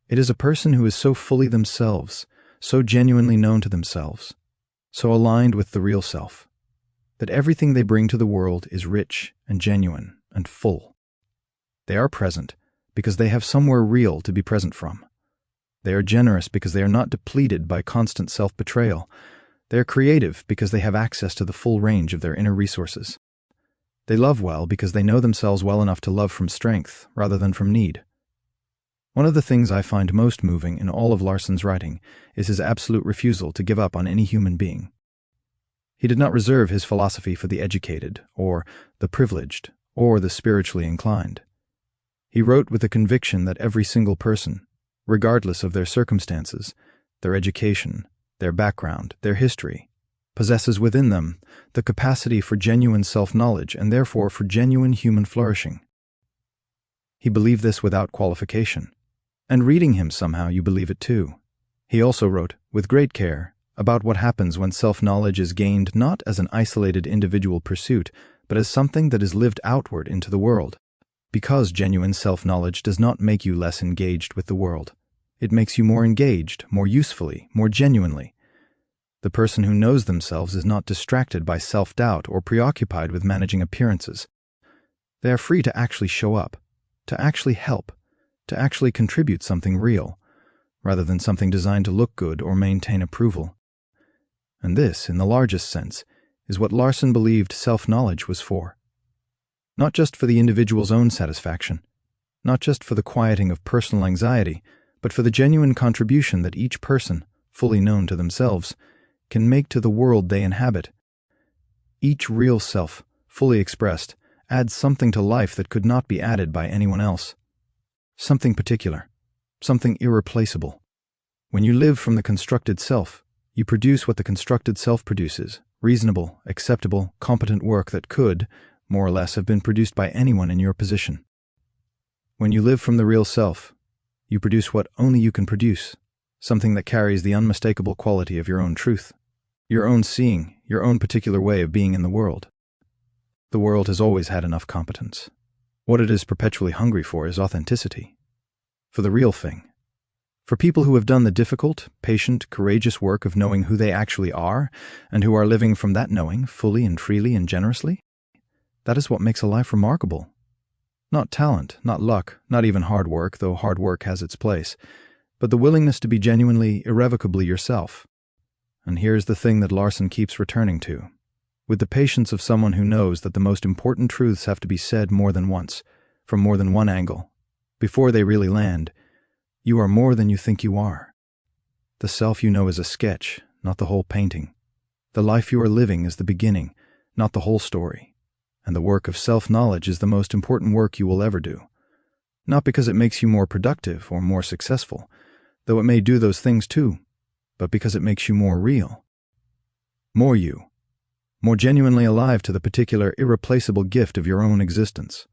It is a person who is so fully themselves, so genuinely known to themselves, so aligned with the real self, that everything they bring to the world is rich and genuine and full. They are present because they have somewhere real to be present from. They are generous because they are not depleted by constant self-betrayal. They are creative because they have access to the full range of their inner resources. They love well because they know themselves well enough to love from strength rather than from need. One of the things I find most moving in all of Larson's writing is his absolute refusal to give up on any human being. He did not reserve his philosophy for the educated, or the privileged, or the spiritually inclined. He wrote with the conviction that every single person, regardless of their circumstances, their education, their background, their history, possesses within them the capacity for genuine self-knowledge and therefore for genuine human flourishing. He believed this without qualification, and reading him somehow you believe it too. He also wrote, with great care, about what happens when self-knowledge is gained not as an isolated individual pursuit, but as something that is lived outward into the world. Because genuine self-knowledge does not make you less engaged with the world. It makes you more engaged, more usefully, more genuinely. The person who knows themselves is not distracted by self-doubt or preoccupied with managing appearances. They are free to actually show up, to actually help, to actually contribute something real, rather than something designed to look good or maintain approval. And this, in the largest sense, is what Larson believed self-knowledge was for. Not just for the individual's own satisfaction, not just for the quieting of personal anxiety, but for the genuine contribution that each person, fully known to themselves, can make to the world they inhabit. Each real self, fully expressed, adds something to life that could not be added by anyone else. Something particular, something irreplaceable. When you live from the constructed self, you produce what the constructed self produces, reasonable, acceptable, competent work that could, more or less, have been produced by anyone in your position. When you live from the real self, you produce what only you can produce, something that carries the unmistakable quality of your own truth, your own seeing, your own particular way of being in the world. The world has always had enough competence. What it is perpetually hungry for is authenticity, for the real thing, for people who have done the difficult, patient, courageous work of knowing who they actually are and who are living from that knowing fully and freely and generously. That is what makes a life remarkable. Not talent, not luck, not even hard work, though hard work has its place, but the willingness to be genuinely, irrevocably yourself. And here's the thing that Larson keeps returning to. With the patience of someone who knows that the most important truths have to be said more than once, from more than one angle, before they really land, you are more than you think you are. The self you know is a sketch, not the whole painting. The life you are living is the beginning, not the whole story. And the work of self-knowledge is the most important work you will ever do. Not because it makes you more productive or more successful, though it may do those things too, but because it makes you more real. More you. More genuinely alive to the particular irreplaceable gift of your own existence.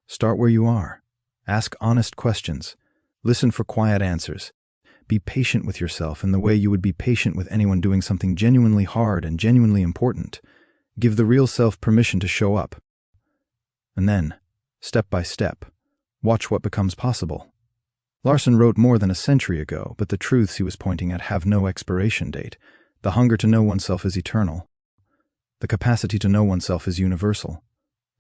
Start where you are. Ask honest questions. Listen for quiet answers. Be patient with yourself in the way you would be patient with anyone doing something genuinely hard and genuinely important. Give the real self permission to show up. And then, step by step, watch what becomes possible. Larson wrote more than a century ago, but the truths he was pointing at have no expiration date. The hunger to know oneself is eternal. The capacity to know oneself is universal.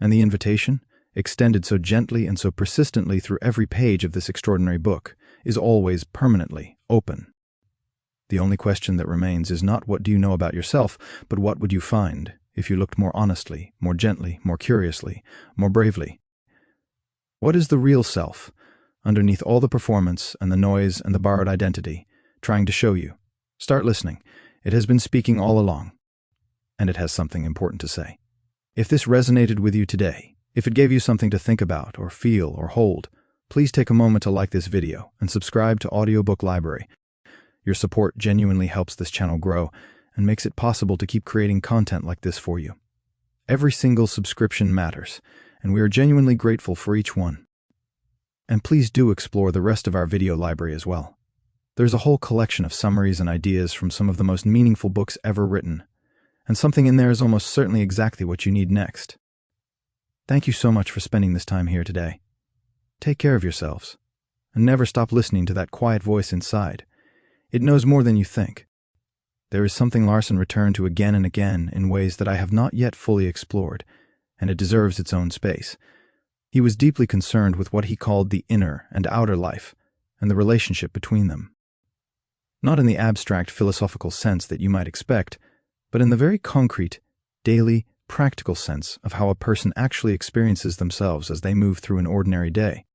And the invitation, extended so gently and so persistently through every page of this extraordinary book, is always permanently open. The only question that remains is not what do you know about yourself, but what would you find if you looked more honestly, more gently, more curiously, more bravely? What is the real self, underneath all the performance and the noise and the borrowed identity, trying to show you? Start listening. It has been speaking all along, and it has something important to say. If this resonated with you today, if it gave you something to think about or feel or hold, please take a moment to like this video and subscribe to Audiobook Library. Your support genuinely helps this channel grow and makes it possible to keep creating content like this for you. Every single subscription matters, and we are genuinely grateful for each one. And please do explore the rest of our video library as well. There's a whole collection of summaries and ideas from some of the most meaningful books ever written, and something in there is almost certainly exactly what you need next. Thank you so much for spending this time here today. Take care of yourselves, and never stop listening to that quiet voice inside. It knows more than you think. There is something Larson returned to again and again in ways that I have not yet fully explored, and it deserves its own space. He was deeply concerned with what he called the inner and outer life, and the relationship between them. Not in the abstract philosophical sense that you might expect, but in the very concrete, daily, practical sense of how a person actually experiences themselves as they move through an ordinary day.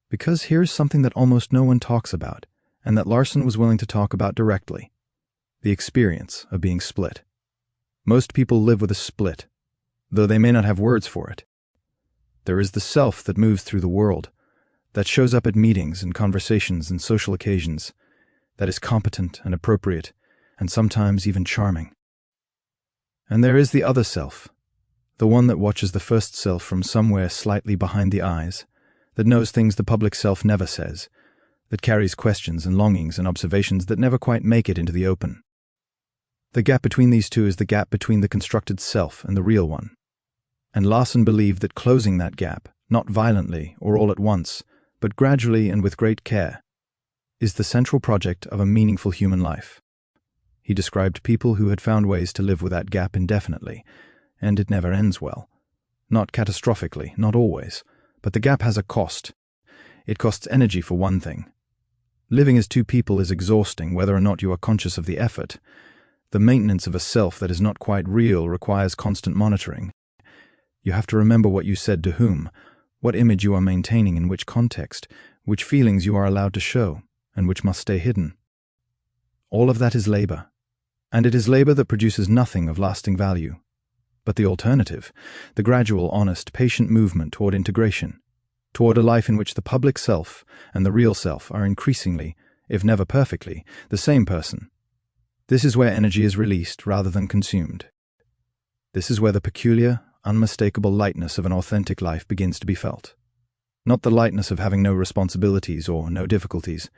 Because here's something that almost no one talks about, and that Larson was willing to talk about directly: the experience of being split. Most people live with a split, though they may not have words for it. There is the self that moves through the world, that shows up at meetings and conversations and social occasions, that is competent and appropriate, and sometimes even charming. And there is the other self, the one that watches the first self from somewhere slightly behind the eyes, that knows things the public self never says, that carries questions and longings and observations that never quite make it into the open. The gap between these two is the gap between the constructed self and the real one. And Larson believed that closing that gap, not violently or all at once, but gradually and with great care, is the central project of a meaningful human life. He described people who had found ways to live with that gap indefinitely, and it never ends well. Not catastrophically, not always, but the gap has a cost. It costs energy for one thing. Living as two people is exhausting whether or not you are conscious of the effort. The maintenance of a self that is not quite real requires constant monitoring. You have to remember what you said to whom, what image you are maintaining in which context, which feelings you are allowed to show, and which must stay hidden. All of that is labor, and it is labor that produces nothing of lasting value. But the alternative, the gradual, honest, patient movement toward integration, toward a life in which the public self and the real self are increasingly, if never perfectly, the same person. This is where energy is released rather than consumed. This is where the peculiar, unmistakable lightness of an authentic life begins to be felt. Not the lightness of having no responsibilities or no difficulties,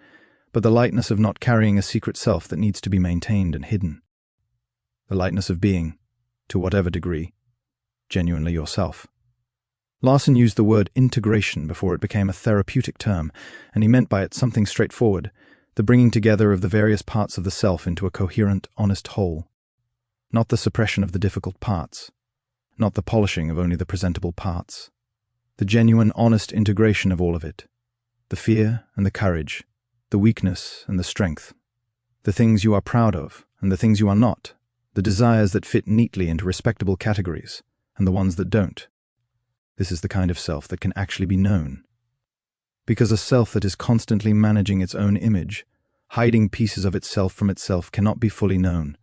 but the lightness of not carrying a secret self that needs to be maintained and hidden. The lightness of being, to whatever degree, genuinely yourself. Larson used the word integration before it became a therapeutic term, and he meant by it something straightforward, the bringing together of the various parts of the self into a coherent, honest whole. Not the suppression of the difficult parts, not the polishing of only the presentable parts. The genuine, honest integration of all of it. The fear and the courage, the weakness and the strength. The things you are proud of and the things you are not. The desires that fit neatly into respectable categories and the ones that don't. This is the kind of self that can actually be known. Because a self that is constantly managing its own image, hiding pieces of itself from itself, cannot be fully known.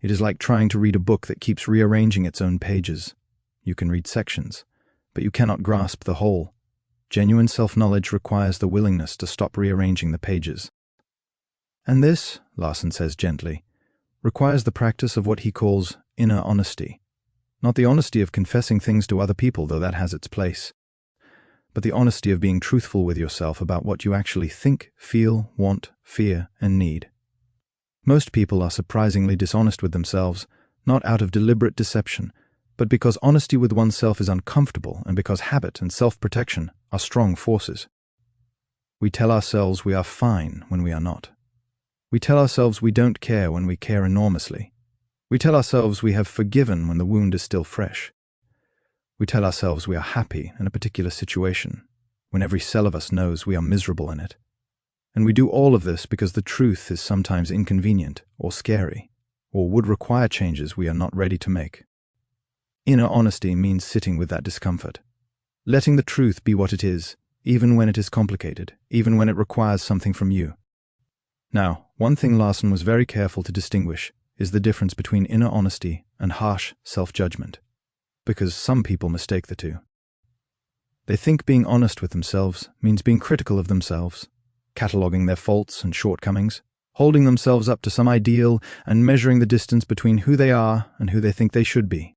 It is like trying to read a book that keeps rearranging its own pages. You can read sections, but you cannot grasp the whole. Genuine self-knowledge requires the willingness to stop rearranging the pages. And this, Larson says gently, requires the practice of what he calls inner honesty. Not the honesty of confessing things to other people, though that has its place, but the honesty of being truthful with yourself about what you actually think, feel, want, fear, and need. Most people are surprisingly dishonest with themselves, not out of deliberate deception, but because honesty with oneself is uncomfortable and because habit and self-protection are strong forces. We tell ourselves we are fine when we are not. We tell ourselves we don't care when we care enormously. We tell ourselves we have forgiven when the wound is still fresh. We tell ourselves we are happy in a particular situation, when every cell of us knows we are miserable in it. And we do all of this because the truth is sometimes inconvenient or scary, or would require changes we are not ready to make. Inner honesty means sitting with that discomfort, letting the truth be what it is, even when it is complicated, even when it requires something from you. Now, one thing Larson was very careful to distinguish is the difference between inner honesty and harsh self-judgment, because some people mistake the two. They think being honest with themselves means being critical of themselves, cataloguing their faults and shortcomings, holding themselves up to some ideal and measuring the distance between who they are and who they think they should be.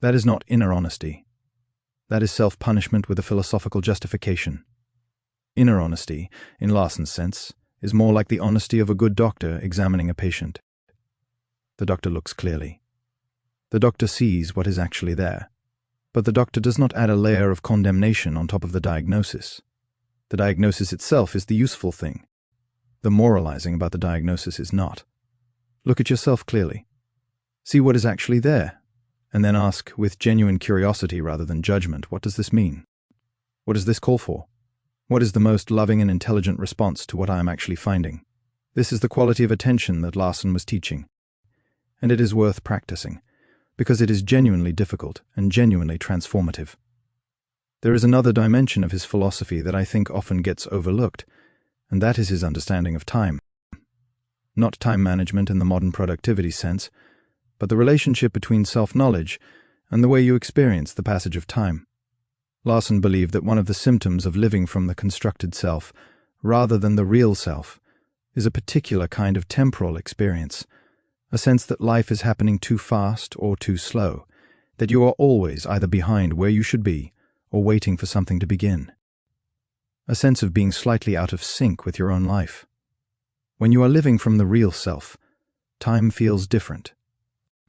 That is not inner honesty. That is self-punishment with a philosophical justification. Inner honesty, in Larson's sense, is more like the honesty of a good doctor examining a patient. The doctor looks clearly. The doctor sees what is actually there, but the doctor does not add a layer of condemnation on top of the diagnosis. The diagnosis itself is the useful thing. The moralizing about the diagnosis is not. Look at yourself clearly. See what is actually there, and then ask, with genuine curiosity rather than judgment, what does this mean? What does this call for? What is the most loving and intelligent response to what I am actually finding? This is the quality of attention that Larson was teaching. And it is worth practicing, because it is genuinely difficult and genuinely transformative. There is another dimension of his philosophy that I think often gets overlooked, and that is his understanding of time. Not time management in the modern productivity sense, but the relationship between self-knowledge and the way you experience the passage of time. Larson believed that one of the symptoms of living from the constructed self, rather than the real self, is a particular kind of temporal experience, a sense that life is happening too fast or too slow, that you are always either behind where you should be or waiting for something to begin. A sense of being slightly out of sync with your own life. When you are living from the real self, time feels different.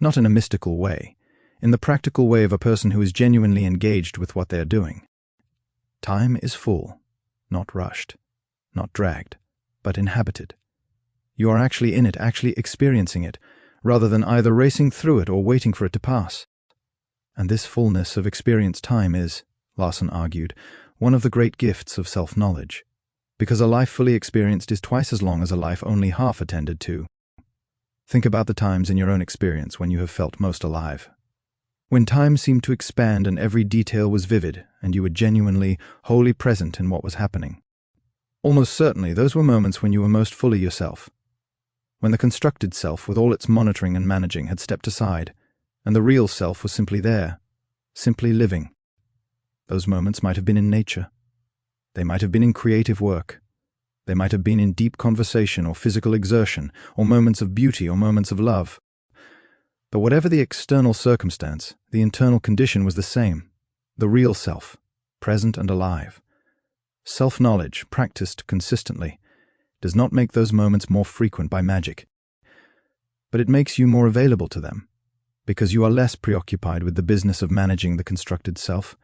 Not in a mystical way, in the practical way of a person who is genuinely engaged with what they are doing. Time is full, not rushed, not dragged, but inhabited. You are actually in it, actually experiencing it, rather than either racing through it or waiting for it to pass. And this fullness of experienced time is, Larson argued, one of the great gifts of self-knowledge, because a life fully experienced is twice as long as a life only half attended to. Think about the times in your own experience when you have felt most alive. When time seemed to expand and every detail was vivid, and you were genuinely, wholly present in what was happening. Almost certainly those were moments when you were most fully yourself. When the constructed self, with all its monitoring and managing, had stepped aside, and the real self was simply there, simply living. Those moments might have been in nature. They might have been in creative work. They might have been in deep conversation or physical exertion, or moments of beauty or moments of love. But whatever the external circumstance, the internal condition was the same, the real self, present and alive. Self-knowledge, practiced consistently, does not make those moments more frequent by magic, but it makes you more available to them, because you are less preoccupied with the business of managing the constructed self,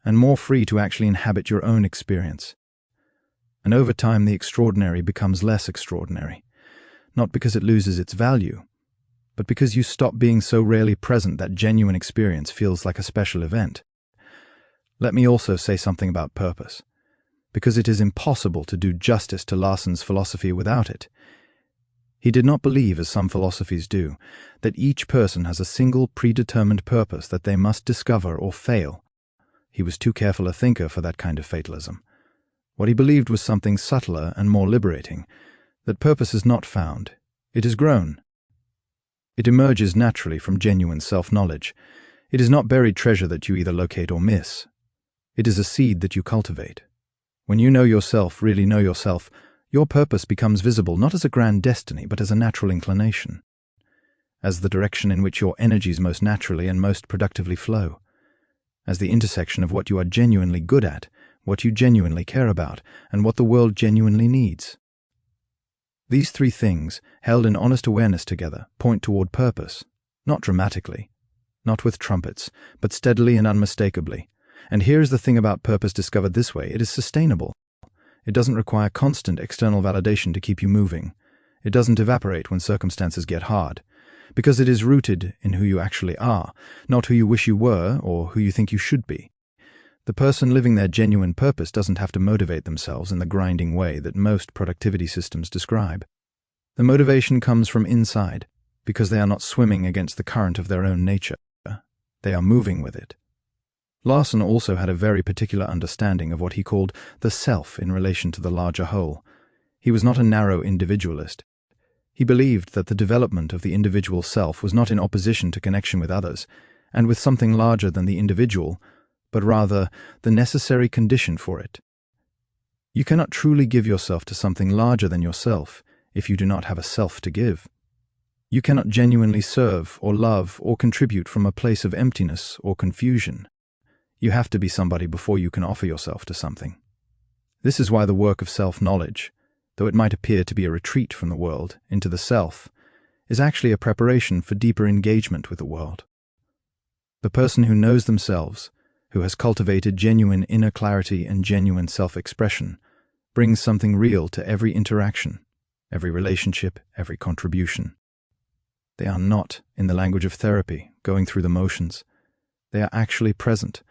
and more free to actually inhabit your own experience. And over time the extraordinary becomes less extraordinary, not because it loses its value, but because you stop being so rarely present that genuine experience feels like a special event. Let me also say something about purpose, because it is impossible to do justice to Larson's philosophy without it. He did not believe, as some philosophies do, that each person has a single predetermined purpose that they must discover or fail. He was too careful a thinker for that kind of fatalism. What he believed was something subtler and more liberating, that purpose is not found, it is grown. It emerges naturally from genuine self-knowledge. It is not buried treasure that you either locate or miss. It is a seed that you cultivate. When you know yourself, really know yourself, your purpose becomes visible not as a grand destiny, but as a natural inclination, as the direction in which your energies most naturally and most productively flow, as the intersection of what you are genuinely good at, what you genuinely care about, and what the world genuinely needs. These three things, held in honest awareness together, point toward purpose, not dramatically, not with trumpets, but steadily and unmistakably. And here is the thing about purpose discovered this way: it is sustainable. It doesn't require constant external validation to keep you moving. It doesn't evaporate when circumstances get hard, because it is rooted in who you actually are, not who you wish you were or who you think you should be. The person living their genuine purpose doesn't have to motivate themselves in the grinding way that most productivity systems describe. The motivation comes from inside, because they are not swimming against the current of their own nature. They are moving with it. Larson also had a very particular understanding of what he called the self in relation to the larger whole. He was not a narrow individualist. He believed that the development of the individual self was not in opposition to connection with others, and with something larger than the individual, but rather the necessary condition for it. You cannot truly give yourself to something larger than yourself if you do not have a self to give. You cannot genuinely serve or love or contribute from a place of emptiness or confusion. You have to be somebody before you can offer yourself to something. This is why the work of self-knowledge, though it might appear to be a retreat from the world into the self, is actually a preparation for deeper engagement with the world. The person who knows themselves, who has cultivated genuine inner clarity and genuine self-expression, brings something real to every interaction, every relationship, every contribution. They are not, in the language of therapy, going through the motions. They are actually present,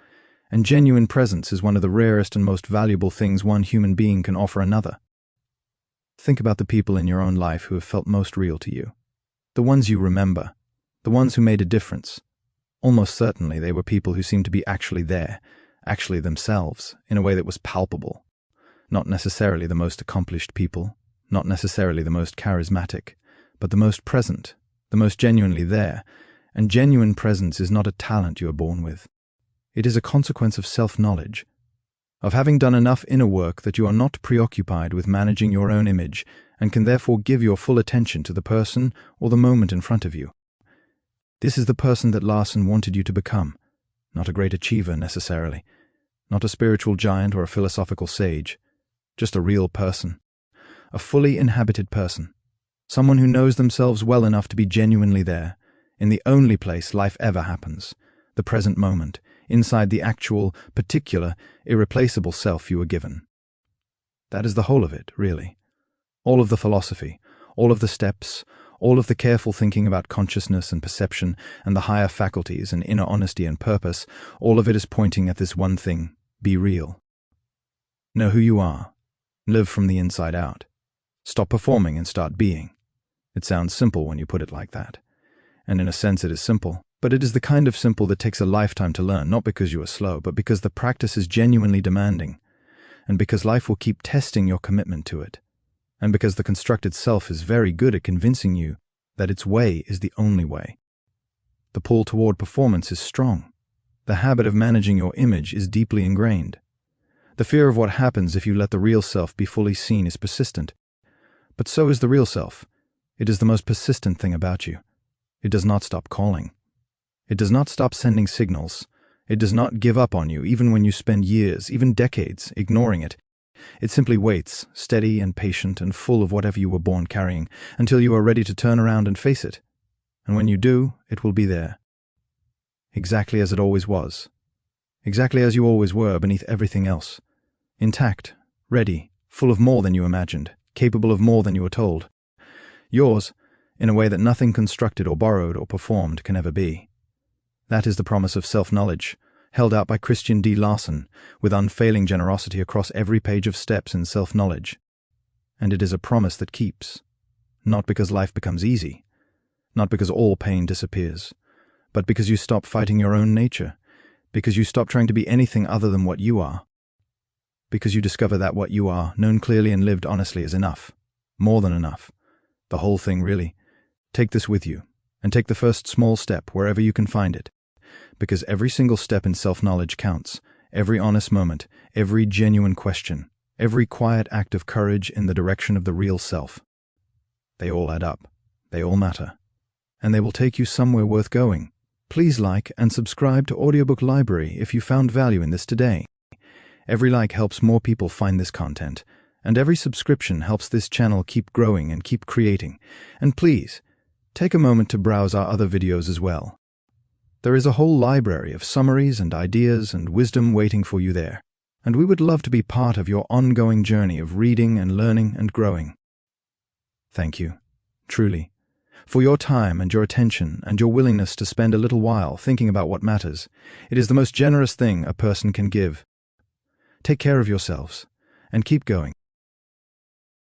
and genuine presence is one of the rarest and most valuable things one human being can offer another. Think about the people in your own life who have felt most real to you. The ones you remember, the ones who made a difference. Almost certainly they were people who seemed to be actually there, actually themselves, in a way that was palpable. Not necessarily the most accomplished people, not necessarily the most charismatic, but the most present, the most genuinely there, and genuine presence is not a talent you are born with. It is a consequence of self-knowledge, of having done enough inner work that you are not preoccupied with managing your own image and can therefore give your full attention to the person or the moment in front of you. This is the person that Larson wanted you to become, not a great achiever necessarily, not a spiritual giant or a philosophical sage, just a real person, a fully inhabited person. Someone who knows themselves well enough to be genuinely there, in the only place life ever happens, the present moment, inside the actual, particular, irreplaceable self you were given. That is the whole of it, really. All of the philosophy, all of the steps, all of the careful thinking about consciousness and perception and the higher faculties and inner honesty and purpose, all of it is pointing at this one thing: be real. Know who you are. Live from the inside out. Stop performing and start being. It sounds simple when you put it like that. And in a sense it is simple, but it is the kind of simple that takes a lifetime to learn, not because you are slow, but because the practice is genuinely demanding, and because life will keep testing your commitment to it, and because the constructed self is very good at convincing you that its way is the only way. The pull toward performance is strong. The habit of managing your image is deeply ingrained. The fear of what happens if you let the real self be fully seen is persistent. But so is the real self. It is the most persistent thing about you. It does not stop calling. It does not stop sending signals. It does not give up on you even when you spend years, even decades, ignoring it. It simply waits, steady and patient and full of whatever you were born carrying, until you are ready to turn around and face it. And when you do, it will be there. Exactly as it always was. Exactly as you always were beneath everything else. Intact, ready, full of more than you imagined, capable of more than you were told. Yours, in a way that nothing constructed or borrowed or performed can ever be. That is the promise of self-knowledge, held out by Christian D. Larson, with unfailing generosity across every page of steps in self-knowledge. And it is a promise that keeps, not because life becomes easy, not because all pain disappears, but because you stop fighting your own nature, because you stop trying to be anything other than what you are, because you discover that what you are, known clearly and lived honestly, is enough, more than enough, the whole thing really. Take this with you, and take the first small step wherever you can find it, because every single step in self-knowledge counts, every honest moment, every genuine question, every quiet act of courage in the direction of the real self. They all add up, they all matter, and they will take you somewhere worth going. Please like and subscribe to Audiobook Library if you found value in this today. Every like helps more people find this content, and every subscription helps this channel keep growing and keep creating. And please, take a moment to browse our other videos as well. There is a whole library of summaries and ideas and wisdom waiting for you there, and we would love to be part of your ongoing journey of reading and learning and growing. Thank you, truly, for your time and your attention and your willingness to spend a little while thinking about what matters. It is the most generous thing a person can give. Take care of yourselves, and keep going.